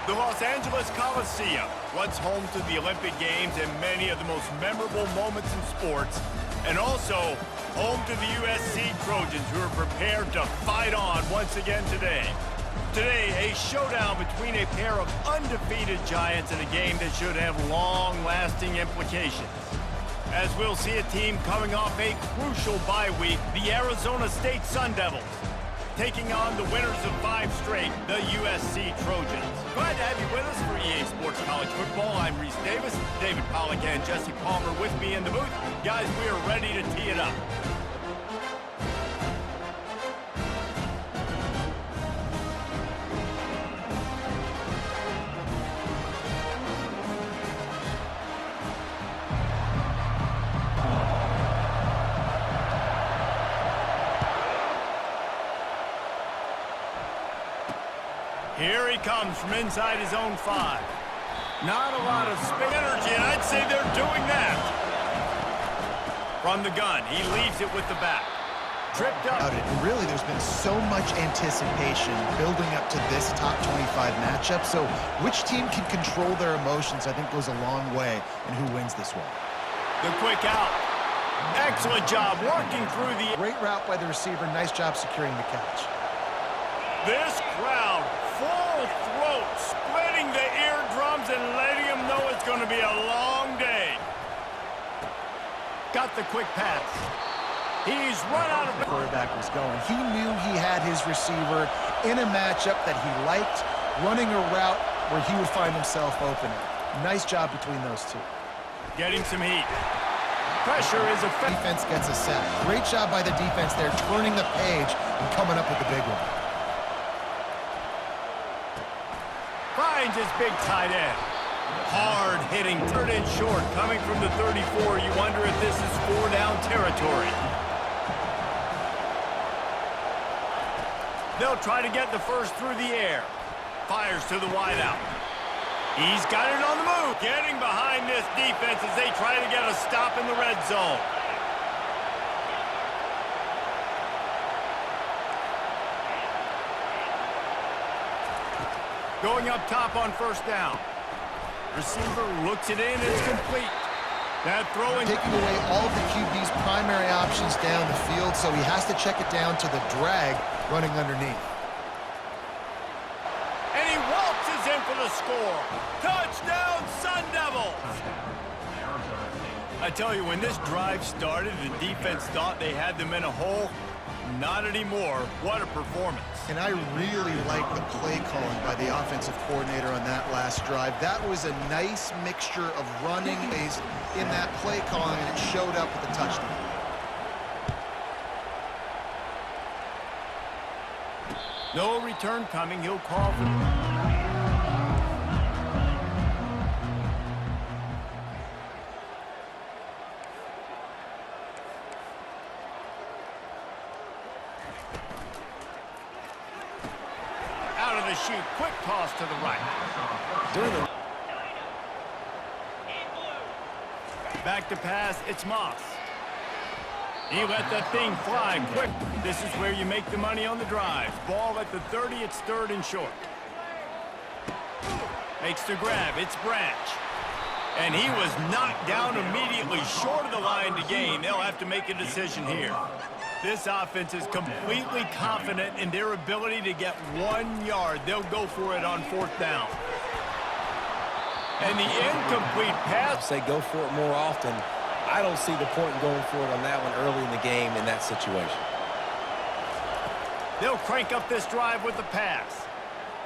The Los Angeles Coliseum, once home to the Olympic Games and many of the most memorable moments in sports, and also home to the USC Trojans, who are prepared to fight on once again today. Today, a showdown between a pair of undefeated giants in a game that should have long-lasting implications. As we'll see a team coming off a crucial bye week, the Arizona State Sun Devils, taking on the winners of 5 straight, the USC Trojans. Glad to have you with us for EA Sports College Football. I'm Reese Davis, David Pollack and Jesse Palmer with me in the booth. Guys, we are ready to tee it up. Here he comes from inside his own 5. Not a lot of energy, and I'd say they're doing that. From the gun, he leaves it with the back. Tripped up. And really, there's been so much anticipation building up to this top 25 matchup. So which team can control their emotions, I think, goes a long way in who wins this one. The quick out. Excellent job working through the... Great route by the receiver. Nice job securing the catch. This crowd, full throat, splitting the eardrums and letting them know it's going to be a long day. Got the quick pass. He's run out of... The quarterback was going. He knew he had his receiver in a matchup that he liked, running a route where he would find himself opening. Nice job between those two. Getting some heat. Pressure is effective. Defense gets a sack. Great job by the defense there, turning the page and coming up with the big one. Finds his big tight end. Hard hitting, third and short, coming from the 34. You wonder if this is 4-down territory. They'll try to get the first through the air. Fires to the wideout. He's got it on the move. Getting behind this defense as they try to get a stop in the red zone. Going up top on first down. Receiver looks it in, it's complete. That throwing... Taking away all of the QB's primary options down the field, so he has to check it down to the drag running underneath. And he waltzes in for the score. Touchdown, Sun Devils! I tell you, when this drive started, the defense thought they had them in a hole. Not anymore. What a performance. And I really like the play calling by the offensive coordinator on that last drive. That was a nice mixture of running based in that play calling, and it showed up with a touchdown. No return coming. He'll call for... shoot. Quick toss to the right. Back to pass. It's Moss. He let that thing fly quick. This is where you make the money on the drive. Ball at the 30. It's third and short. Makes the grab. It's Branch. And he was knocked down immediately short of the line to gain. They'll have to make a decision here. This offense is completely confident in their ability to get 1 yard. They'll go for it on fourth down. And the incomplete pass. Say go for it more often. I don't see the point in going for it on that one early in the game in that situation. They'll crank up this drive with the pass.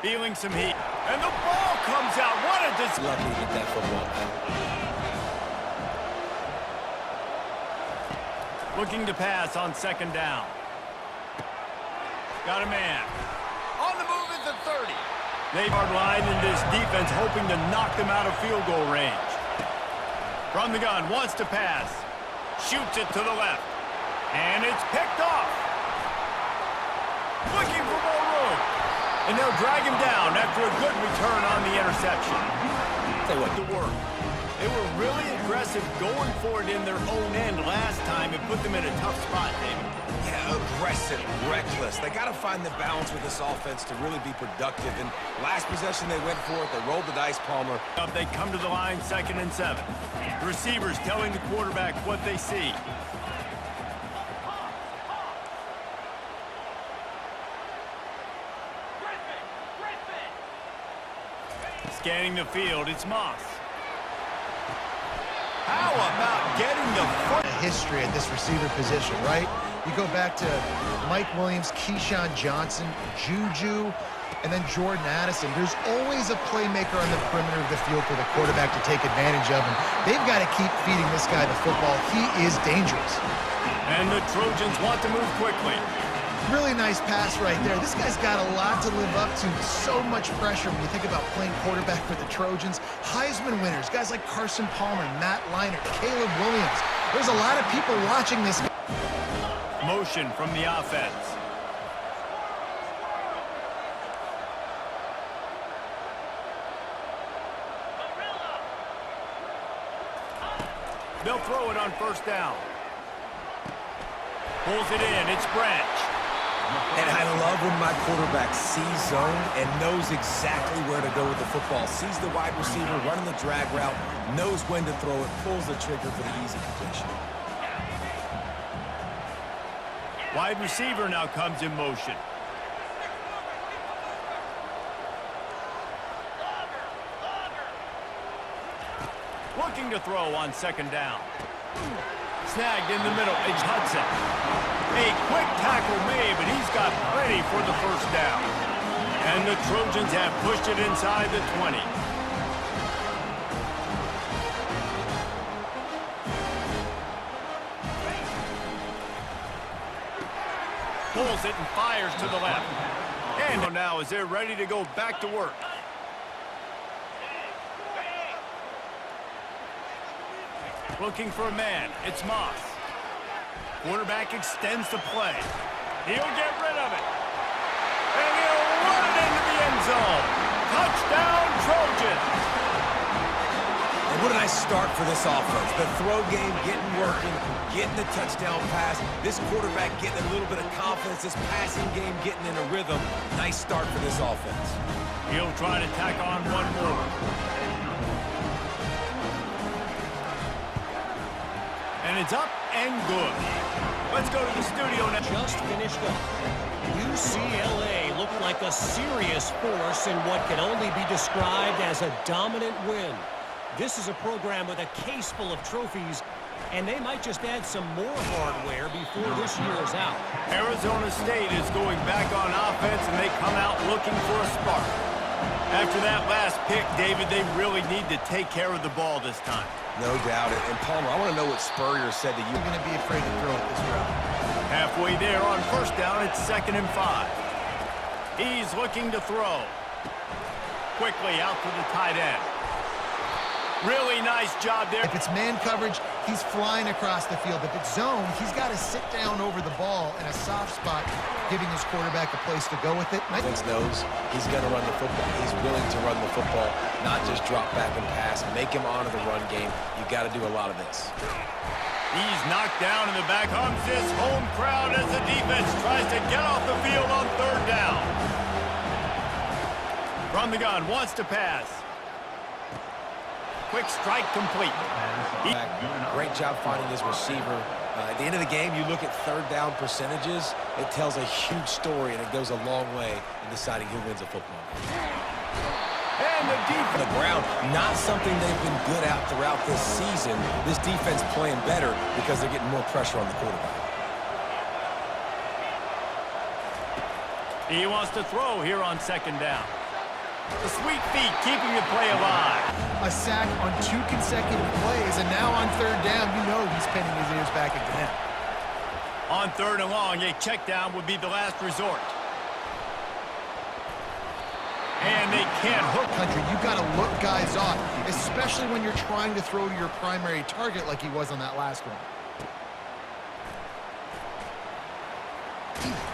Feeling some heat. And the ball comes out. What a lucky to get that football out. Looking to pass on second down. Got a man. On the move at the 30. They've hard line in this defense, hoping to knock them out of field goal range. From the gun, wants to pass. Shoots it to the left. And it's picked off. Looking for more room. And they'll drag him down after a good return on the interception. Say what? To work. They were really aggressive going for it in their own end last time. It put them in a tough spot, David. Yeah, aggressive, reckless. They got to find the balance with this offense to really be productive. And last possession they went for it. They rolled the dice, Palmer. They come to the line, 2nd and 7. The receivers telling the quarterback what they see. Scanning the field, it's Moss. How about getting the foot? History at this receiver position, right? You go back to Mike Williams, Keyshawn Johnson, Juju, and then Jordan Addison. There's always a playmaker on the perimeter of the field for the quarterback to take advantage of, and they've got to keep feeding this guy the football. He is dangerous. And the Trojans want to move quickly. Really nice pass right there. This guy's got a lot to live up to. So much pressure when you think about playing quarterback for the Trojans. Heisman winners, guys like Carson Palmer, Matt Leinart, Caleb Williams. There's a lot of people watching this. Motion from the offense. They'll throw it on 1st down. Pulls it in. It's Branch. And I love when my quarterback sees zone and knows exactly where to go with the football. Sees the wide receiver running the drag route, knows when to throw it, pulls the trigger for the easy completion. Wide receiver now comes in motion. Looking to throw on 2nd down. Snagged in the middle. It's Hudson. A quick tackle made, but he's got plenty for the 1st down. And the Trojans have pushed it inside the 20. Pulls it and fires to the left. And now as they're ready to go back to work. Looking for a man. It's Moss. Quarterback extends the play. He'll get rid of it. And he'll run it into the end zone. Touchdown, Trojans. And what a nice start for this offense. The throw game getting working, getting the touchdown pass. This quarterback getting a little bit of confidence. This passing game getting in a rhythm. Nice start for this offense. He'll try to tack on one more. And it's up and good. Let's go to the studio now. Just finished up. UCLA looked like a serious force in what can only be described as a dominant win. This is a program with a case full of trophies, and they might just add some more hardware before this year is out. Arizona State is going back on offense, and they come out looking for a spark. After that last pick, David, they really need to take care of the ball this time. No doubt. And Palmer, I want to know what Spurrier said to you. You're going to be afraid to throw it this route. Halfway there on 1st down, it's 2nd and 5. He's looking to throw. Quickly out to the tight end. Really nice job there. If it's man coverage, he's flying across the field. If it's zone, he's got to sit down over the ball in a soft spot, giving his quarterback a place to go with it. Defense knows he's going to run the football. He's willing to run the football, not just drop back and pass. Make him honor the run game. You got to do a lot of this. He's knocked down in the back. Comes this home crowd as the defense tries to get off the field on 3rd down. From the gun, wants to pass. Quick strike complete. Great job finding his receiver. At the end of the game, you look at 3rd down percentages. It tells a huge story, and it goes a long way in deciding who wins a football game. And the defense. The ground, not something they've been good at throughout this season. This defense playing better because they're getting more pressure on the quarterback. He wants to throw here on 2nd down. The sweet feet keeping the play alive. A sack on 2 consecutive plays, and now on 3rd down, you know he's pinning his ears back again. On 3rd and long, a check down would be the last resort. And they can't hook. Country, you got to look guys off, especially when you're trying to throw to your primary target like he was on that last one.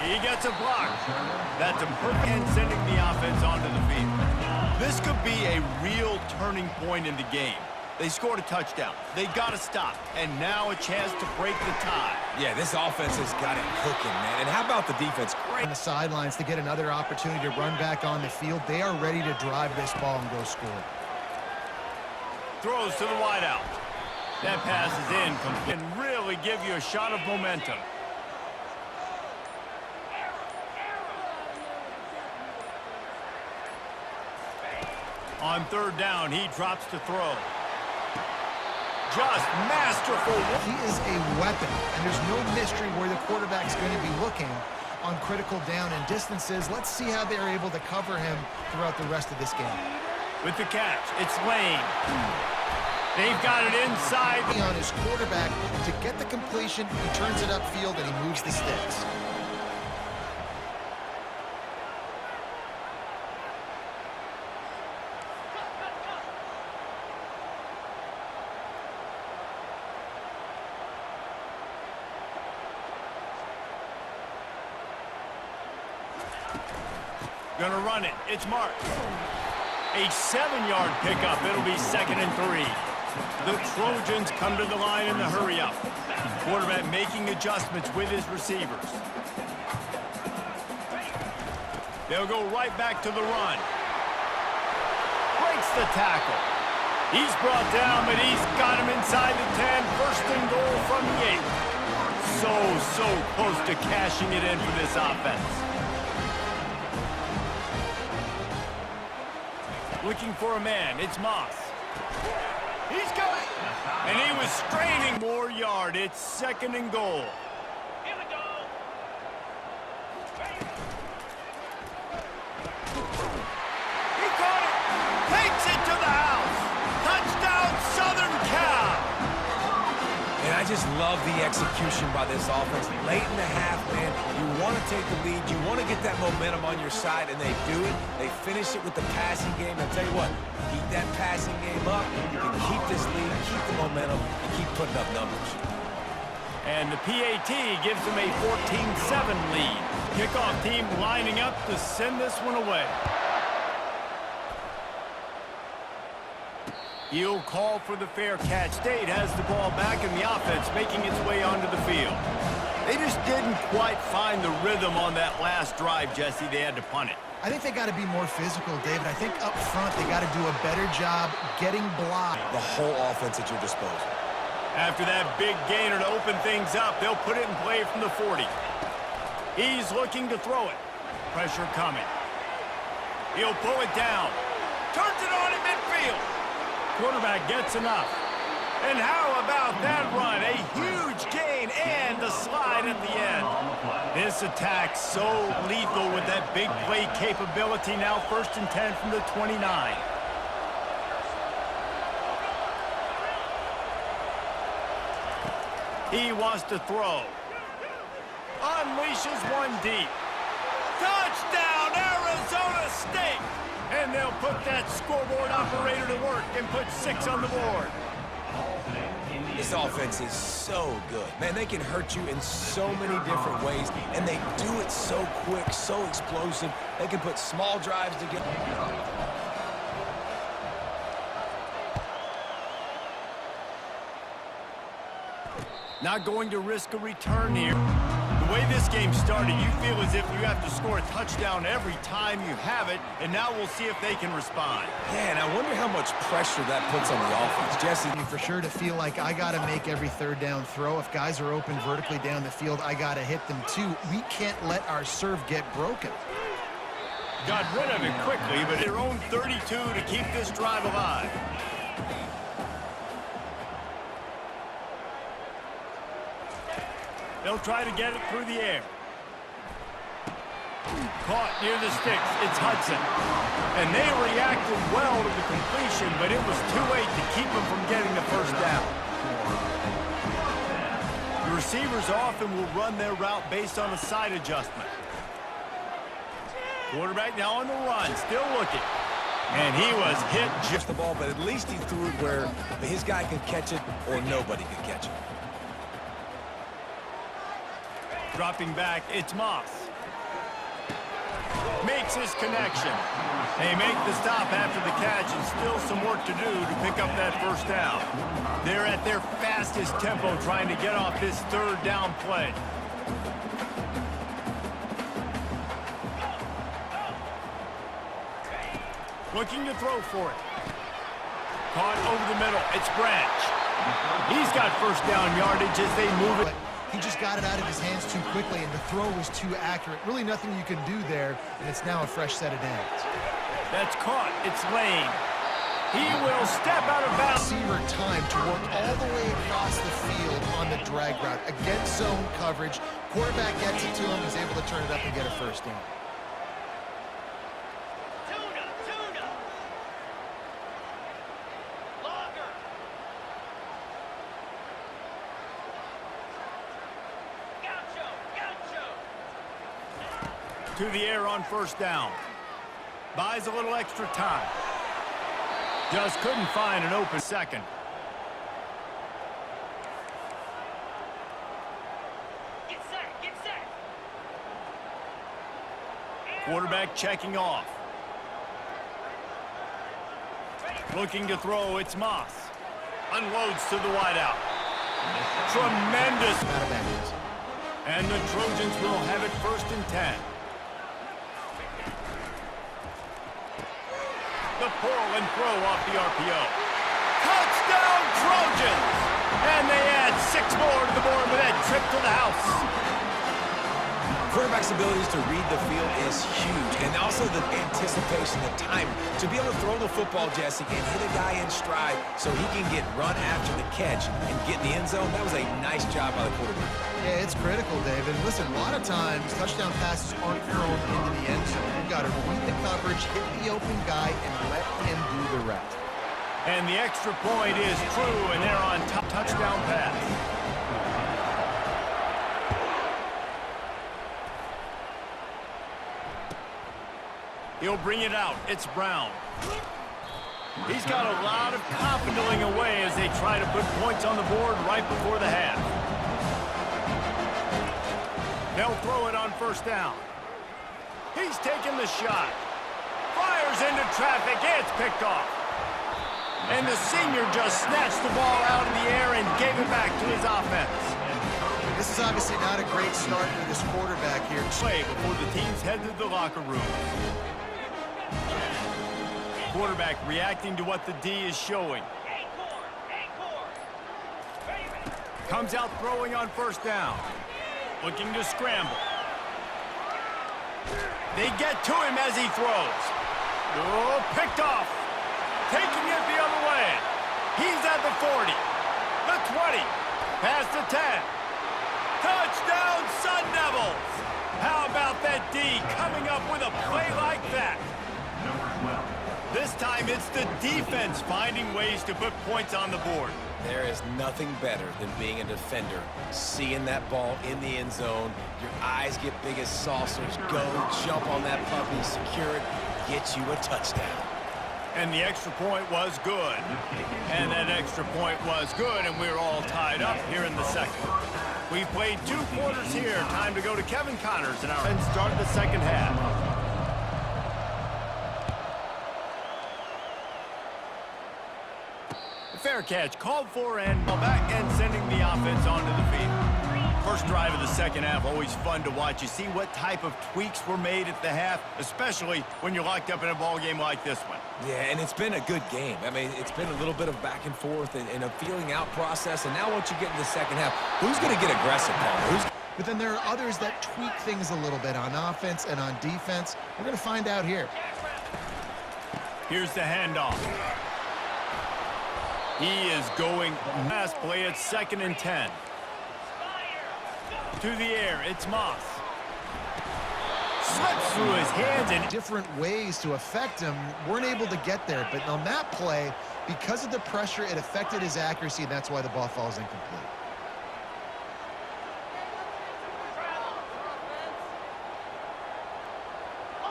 He gets a block. That's a perfect end, sending the offense onto the field. This could be a real turning point in the game. They scored a touchdown. They got to stop. And now a chance to break the tie. Yeah, this offense has got it cooking, man. And how about the defense? Great. On the sidelines to get another opportunity to run back on the field. They are ready to drive this ball and go score. Throws to the wideout. That pass is in complete and really give you a shot of momentum. On third down, he drops to throw. Just masterful. He is a weapon, and there's no mystery where the quarterback's going to be looking on critical down and distances. Let's see how they're able to cover him throughout the rest of this game. With the catch, it's Lane. They've got it inside. On his quarterback to get the completion, he turns it upfield and he moves the sticks. Gonna run it. It's marked. A 7-yard pickup. It'll be 2nd and 3. The Trojans come to the line in the hurry-up. Quarterback making adjustments with his receivers. They'll go right back to the run. Breaks the tackle. He's brought down, but he's got him inside the 10. 1st and goal from the 8. So close to cashing it in for this offense. Looking for a man. It's Moss. He's coming. And he was straining more yard. It's 2nd and goal. Here we go. He caught it. Takes it to the house. Touchdown, Southern Cal. And I just love the execution by this offense. Late in the half, man, you want to take the lead. You want to get that momentum on your side, and they do it. They finish it with the passing game. I'll tell you what, keep that passing game up. You can keep this lead, keep the momentum, and keep putting up numbers. And the PAT gives them a 14-7 lead. Kickoff team lining up to send this one away. He'll call for the fair catch. State has the ball back in the offense, making its way onto the field. They just didn't quite find the rhythm on that last drive, Jesse. They had to punt it. I think they got to be more physical, David. I think up front they got to do a better job getting blocked. The whole offense at your disposal. After that big gainer to open things up, they'll put it in play from the 40. He's looking to throw it. Pressure coming. He'll pull it down. Turns it on in midfield. Quarterback gets enough. And how about that run? A huge gain and the slide at the end. This attack so lethal with that big play capability. Now 1st and 10 from the 29. He wants to throw. Unleashes one deep. Touchdown, Arizona State! And they'll put that scoreboard operator to work and put 6 on the board. This offense is so good. Man, they can hurt you in so many different ways, and they do it so quick, so explosive. They can put small drives together. Not going to risk a return here. The way this game started, you feel as if you have to score a touchdown every time you have it, and now we'll see if they can respond. Yeah, and I wonder how much pressure that puts on the offense. Jesse, For sure to feel like I got to make every 3rd down throw. If guys are open vertically down the field, I got to hit them too. We can't let our serve get broken. Got rid of it quickly, but their own 32 to keep this drive alive. They'll try to get it through the air. Caught near the sticks. It's Hudson. And they reacted well to the completion, but it was too late to keep them from getting the 1st down. The receivers often will run their route based on a side adjustment. Quarterback now on the run, still looking. And he was hit just the ball, but at least he threw it where his guy could catch it or nobody could catch it. Dropping back, it's Moss. makes his connection. They make the stop after the catch, and still some work to do to pick up that first down. They're at their fastest tempo trying to get off this third down play. Looking to throw for it. Caught over the middle. It's Branch. He's got first down yardage as they move it. He just got it out of his hands too quickly, and the throw was too accurate. Really nothing you can do there, and it's now a fresh set of downs. That's caught. It's Lane. He will step out of bounds. Receiver time to work all the way across the field on the drag route. Against zone coverage. Quarterback gets it to him. He's able to turn it up and get a first down. To the air on first down. Buys a little extra time. Just couldn't find an open second. Get set, get set. Quarterback checking off. Looking to throw, it's Moss. Unloads to the wideout. Tremendous. Out of bounds. And the Trojans will have it 1st and 10. The pull and throw off the RPO. Touchdown Trojans! And they add 6 more to the board with that trip to the house. Quarterback's abilities to read the field is huge, and also the anticipation, the time to be able to throw the football, Jesse, and hit a guy in stride so he can get run after the catch and get in the end zone. That was a nice job by the quarterback. Yeah, it's critical, Dave. And listen, a lot of times touchdown passes aren't thrown into the end zone. You've got to read the coverage, hit the open guy, and let him do the rest. And the extra point is true, and they're on top. Touchdown pass. He'll bring it out. It's Brown. He's got a lot of confidence away as they try to put points on the board right before the half. They'll throw it on first down. He's taking the shot. Fires into traffic. It's picked off. And the senior just snatched the ball out of the air and gave it back to his offense. This is obviously not a great start for this quarterback here. Play before the teams head to the locker room. Quarterback reacting to what the D is showing. Comes out throwing on first down. Looking to scramble. They get to him as he throws. Oh, picked off. Taking it the other way. He's at the 40. The 20. Past the 10. Touchdown, Sun Devils! How about that D coming up with a play like that? This time it's the defense finding ways to put points on the board. There is nothing better than being a defender, seeing that ball in the end zone. Your eyes get big as saucers. Go, jump on that puppy, secure it, get you a touchdown. And the extra point was good. And that extra point was good, and we're all tied up here in the second. We've played 2 quarters here. Time to go to Kevin Connors and start the second half. Fair catch called for and ball back and sending the offense onto the field. First drive of the second half, always fun to watch. You see what type of tweaks were made at the half, especially when you're locked up in a ball game like this one. Yeah, and it's been a good game. I mean, it's been a little bit of back and forth and a feeling out process. And now once you get in the second half, who's going to get aggressive, Paul? But then there are others that tweak things a little bit on offense and on defense. We're going to find out here. Here's the handoff. He is going pass play at 2nd and 10. To the air, it's Moss. Slips through his hands and different ways to affect him. Weren't able to get there, but on that play, because of the pressure, it affected his accuracy, and that's why the ball falls incomplete.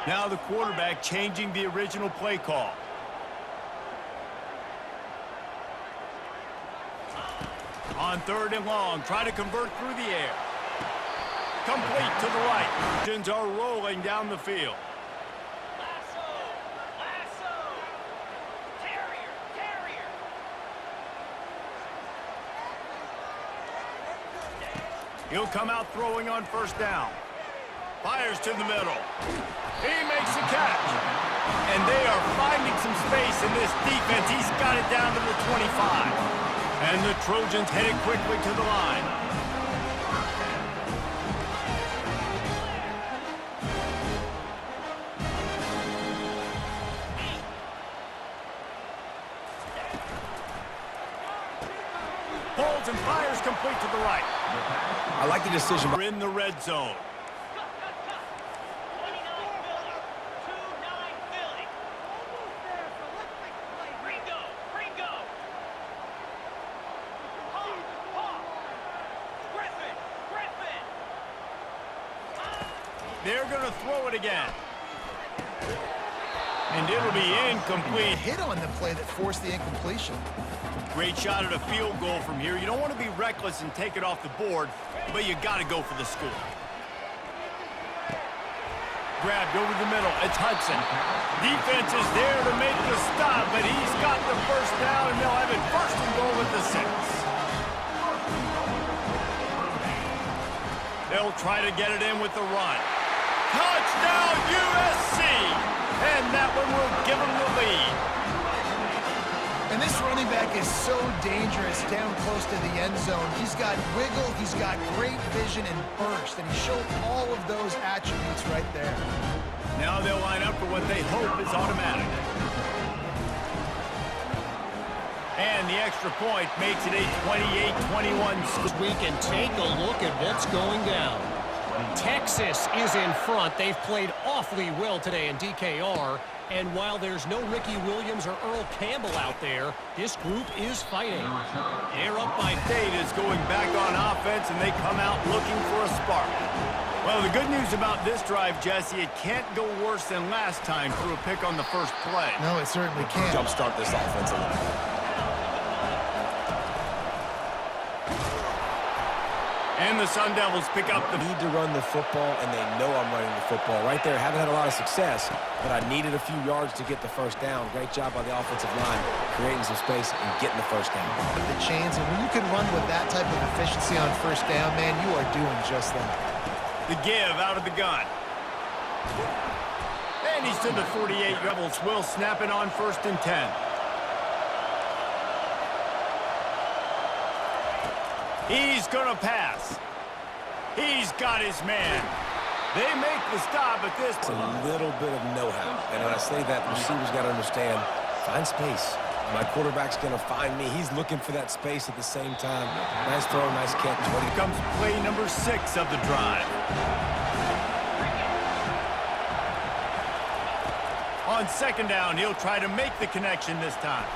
Now the quarterback changing the original play call. On 3rd and long, trying to convert through the air. Complete to the right. Trojans are rolling down the field. He'll come out throwing on first down. Fires to the middle. He makes a catch. And they are finding some space in this defense. He's got it down to the 25. And the Trojans headed quickly to the line. Pulls and fires complete to the right. I like the decision. We're in the red zone. 29 Philly. 29 Philly. Ringo. Ringo. Hawk. Hawk. Griffin. Griffin. They're going to throw it again. And it'll be incomplete. Hit on the play that forced the incompletion. Great shot at a field goal from here. You don't want to be reckless and take it off the board, but you got to go for the score. Grabbed over the middle. It's Hudson. Defense is there to make the stop, but he's got the first down, and they'll have it first and goal at the 6. They'll try to get it in with the run. Touchdown, USC! And that one will give them the lead. And this running back is so dangerous down close to the end zone. He's got wiggle, he's got great vision and burst, and he showed all of those attributes right there. Now they'll line up for what they hope is automatic. And the extra point makes it a 28-21 score. We can take a look at what's going down. Texas is in front. They've played awfully well today in DKR. And while there's no Ricky Williams or Earl Campbell out there, this group is fighting. They're up by State is going back on offense, and they come out looking for a spark. Well, the good news about this drive, Jesse, it can't go worse than last time through a pick on the first play. No, it certainly can't. Jumpstart this offense a little bit. And the Sun Devils pick up the... Need to run the football, and they know I'm running the football. Right there, haven't had a lot of success, but I needed a few yards to get the first down. Great job by the offensive line, creating some space and getting the first down. The chains, and when you can run with that type of efficiency on first down, man, you are doing just that. The give out of the gun. And he's to the 48. Rebels will snap it on 1st and 10. He's going to pass. He's got his man. They make the stop at this. It's a little bit of know-how. And when I say that, the receivers got to understand, find space. My quarterback's going to find me. He's looking for that space at the same time. Nice throw, nice catch. Here comes play number 6 of the drive. On 2nd down, he'll try to make the connection this time.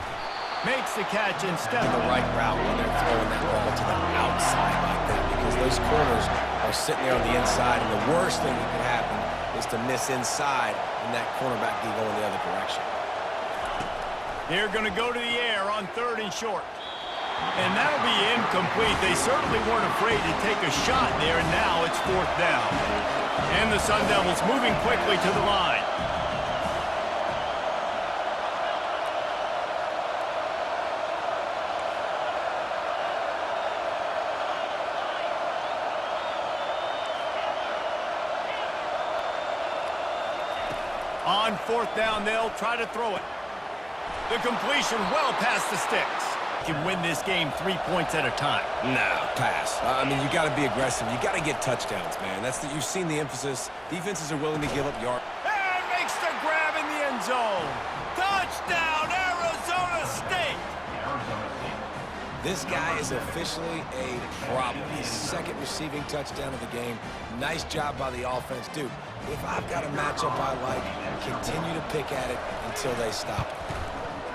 Makes the catch instead of The right route when they're throwing that ball to the outside like that, because those corners are sitting there on the inside, and the worst thing that could happen is to miss inside and that cornerback be going the other direction. They're going to go to the air on 3rd and short. And that'll be incomplete. They certainly weren't afraid to take a shot there, and now it's 4th down. And the Sun Devils moving quickly to the line. On 4th down, they'll try to throw it. The completion well past the sticks. Can win this game 3 points at a time. No, pass. I mean, you got to be aggressive. You got to get touchdowns, man. You've seen the emphasis. Defenses are willing to give up yards. And makes the grab in the end zone. Touchdown, Arizona State. This guy is officially a problem. His 2nd receiving touchdown of the game. Nice job by the offense. Dude, if I've got a matchup I like, continue to pick at it until they stop it.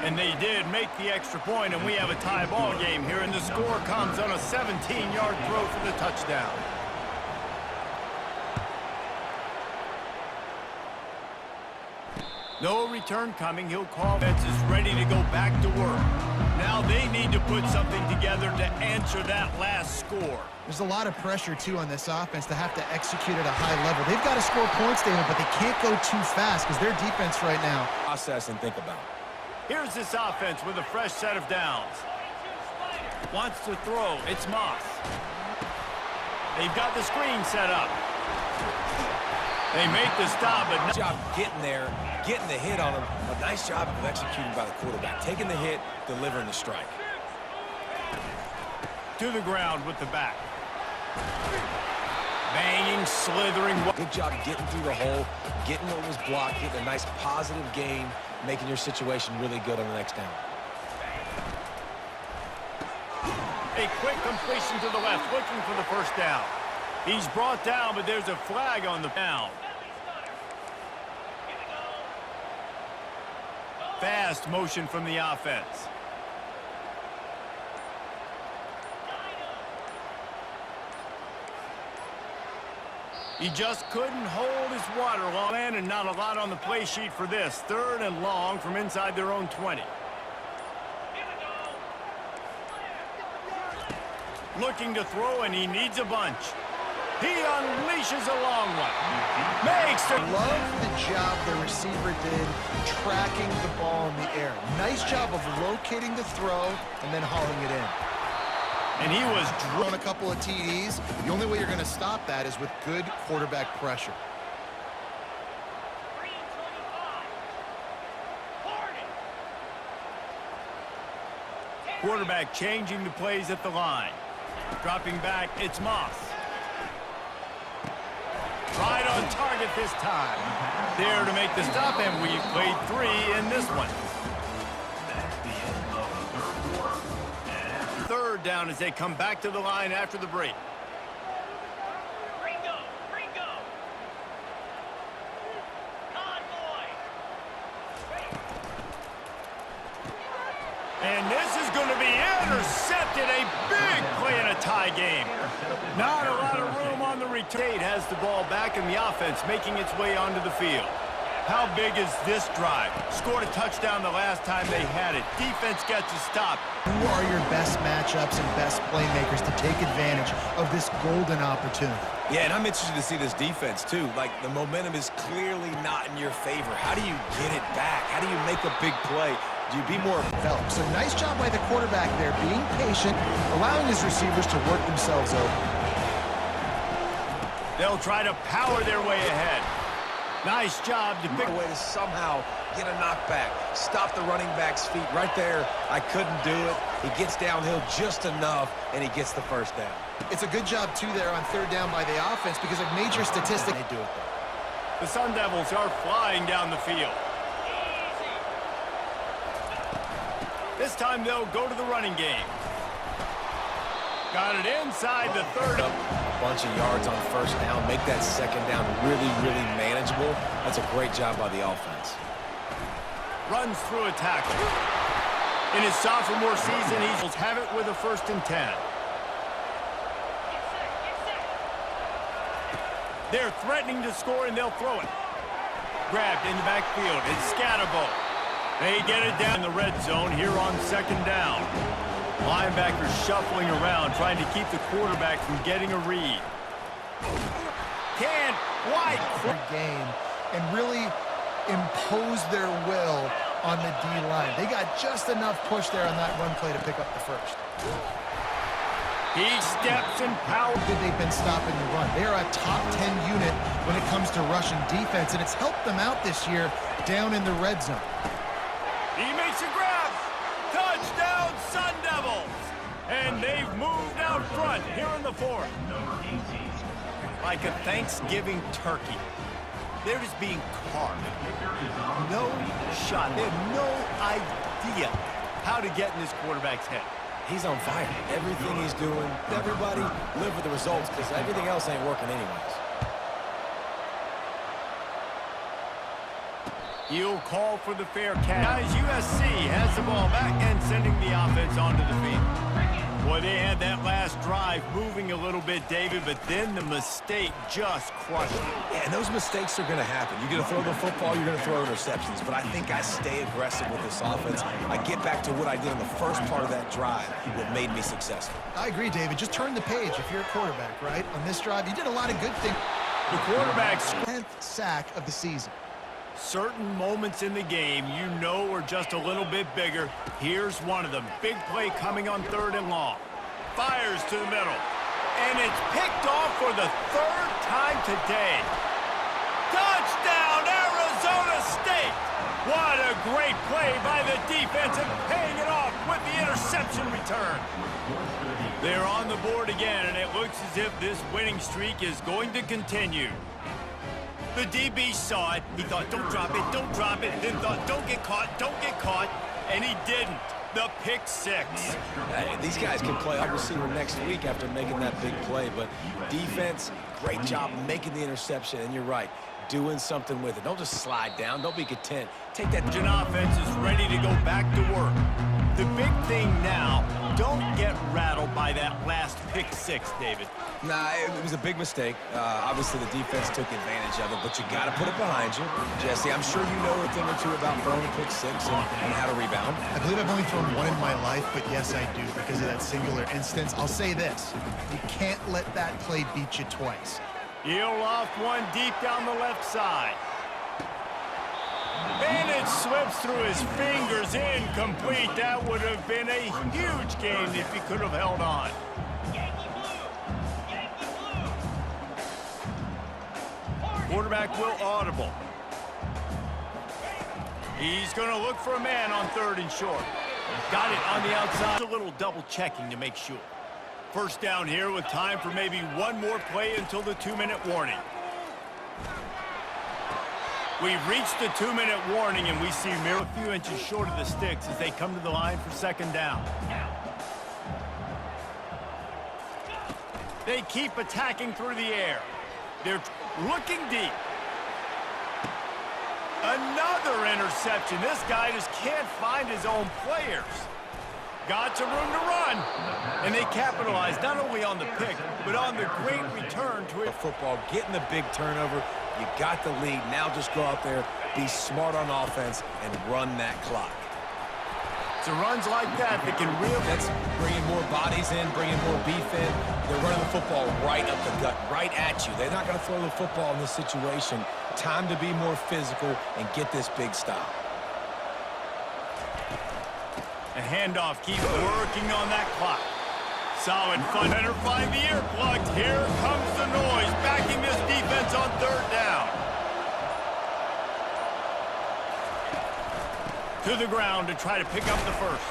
And they did make the extra point, and we have a tie ball game here, and the score comes on a 17-yard throw for the touchdown. No return coming. He'll call. Defense is ready to go back to work. Now they need to put something together to answer that last score. There's a lot of pressure, too, on this offense to have to execute at a high level. They've got to score points, David, but they can't go too fast because their defense right now. Process and think about it. Here's this offense with a fresh set of downs. Wants to throw. It's Moss. They've got the screen set up. They make the stop, but Nice job getting there, getting the hit on him. A nice job of executing by the quarterback. Taking the hit, delivering the strike. to the ground with the back. Banging, slithering. Good job getting through the hole, getting what was blocked, getting a nice positive gain, making your situation really good on the next down. A quick completion to the left, looking for the first down. He's brought down, but there's a flag on the down. Fast motion from the offense. He just couldn't hold his water long, and not a lot on the play sheet for this. 3rd and long from inside their own 20. Looking to throw, and he needs a bunch. He unleashes a long one. Makes it. Love the job the receiver did tracking the ball in the air. Nice job of locating the throw and then hauling it in. And he was on a couple of TDs. The only way you're going to stop that is with good quarterback pressure. quarterback changing the plays at the line. Dropping back, it's Moss. Right on target this time. There to make the stop, and we've played 3 in this one. 3rd down as they come back to the line after the break. Gringo, Gringo. Convoy. And this is going to be intercepted. A big play in a tie game. Not a lot of room on the return. Has the ball back in the offense, making its way onto the field. How big is this drive? Scored a touchdown the last time they had it. Defense gets a stop. Who are your best matchups and best playmakers to take advantage of this golden opportunity? Yeah, and I'm interested to see this defense, too. Like, the momentum is clearly not in your favor. How do you get it back? How do you make a big play? Do you be more developed? So nice job by the quarterback there, being patient, allowing his receivers to work themselves over. They'll try to power their way ahead. Nice job to pick. A way to somehow get a knockback. Stop the running back's feet right there. I couldn't do it. He gets downhill just enough, and he gets the first down. It's a good job, too, there on 3rd down by the offense because a major statistic. They do it, though. The Sun Devils are flying down the field. This time they'll go to the running game. Got it inside the 3rd. A bunch of yards on first down. Make that 2nd down really, really manageable. That's a great job by the offense. Runs through a tackle. In his sophomore season, he'll have it with a 1st and 10. They're threatening to score, and they'll throw it. Grabbed in the backfield. It's Scatterbo. They get it down in the red zone here on 2nd down. Linebackers shuffling around, trying to keep the quarterback from getting a read. Can't quite. Game and really impose their will on the D-line. They got just enough push there on that run play to pick up the 1st. He steps in power. Good they've been stopping the run. They are a top 10 unit when it comes to rushing defense, and it's helped them out this year down in the red zone. He makes a grab. Touchdown, Sun Devils. And they've moved out front here in the 4th. Like a Thanksgiving turkey. They're just being carved. No shot. They have no idea how to get in this quarterback's head. He's on fire. Everything he's doing, everybody live with the results because everything else ain't working anyways. He'll call for the fair catch. Guys, USC has the ball back and sending the offense onto the field. Boy, they had that last drive moving a little bit, David, but then the mistake just crushed it. Yeah, and those mistakes are going to happen. You're going to throw the football, you're going to throw interceptions, but I think I stay aggressive with this offense. I get back to what I did in the first part of that drive that made me successful. I agree, David. Just turn the page if you're a quarterback, right? On this drive, you did a lot of good things. The quarterback's 10th sack of the season. Certain moments in the game you know are just a little bit bigger. Here's one of them. Big play coming on 3rd and long. Fires to the middle. And it's picked off for the third time today. Touchdown, Arizona State! What a great play by the defense and paying it off with the interception return. They're on the board again, and it looks as if this winning streak is going to continue. The DB saw it. He thought, don't drop it, don't drop it. Then thought, don't get caught, and he didn't. The pick six. These guys can play wide receiver next week after making that big play, but defense, great job making the interception, and you're right, doing something with it. Don't just slide down. Don't be content. Take that. Offense is ready to go back to work. The big thing now, don't get rattled by that last pick six, David. Nah, it was a big mistake. Obviously, the defense took advantage of it, but you got to put it behind you. Jesse, I'm sure you know a thing or two about throwing a pick six and how to rebound. I believe I've only thrown one in my life, but yes, I do because of that singular instance. I'll say this. You can't let that play beat you twice. He'll loft one deep down the left side. And it slips through his fingers, incomplete. That would have been a huge game if he could have held on. Yankee blue! Yankee blue! Quarterback will audible. He's going to look for a man on third and short. Got it on the outside. A little double checking to make sure. First down here with time for maybe one more play until the 2-minute warning. We've reached the 2-minute warning, and we see Mir a few inches short of the sticks as they come to the line for second down. They keep attacking through the air. They're looking deep. Another interception. This guy just can't find his own players. Got some room to run. And they capitalize not only on the pick, but on the great return to it. Football, getting the big turnover. You got the lead. Now just go out there, be smart on offense, and run that clock. It's runs like that can really... That's bringing more bodies in, bringing more beef in. They're running the football right up the gut, right at you. They're not going to throw the football in this situation. Time to be more physical and get this big stop. The handoff keeps working on that clock. Solid fun. Better find the earplugs. Here comes the noise, backing this defense on third down. To the ground to try to pick up the first.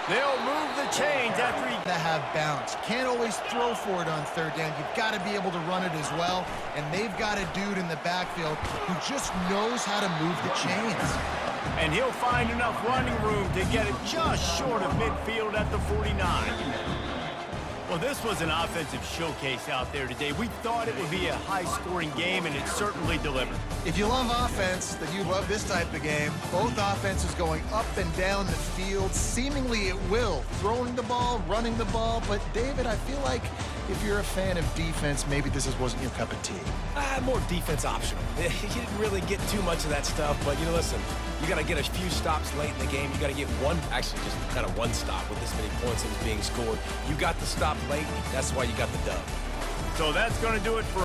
They'll move the chains after he... To have balance. You can't always throw for it on third down. You've got to be able to run it as well. And they've got a dude in the backfield who just knows how to move the chains. And he'll find enough running room to get it just short of midfield at the 49. Well, this was an offensive showcase out there today. We thought it would be a high-scoring game, and it certainly delivered. If you love offense, then you love this type of game. Both offenses going up and down the field, seemingly at will. Throwing the ball, running the ball. But, David, I feel like if you're a fan of defense, maybe this wasn't your cup of tea. More defense optional. You didn't really get too much of that stuff, but, listen, you got to get a few stops late in the game. You got to get one, actually just kind of one stop with this many points that was being scored. You got the stop late. That's why you got the dub. So that's going to do it for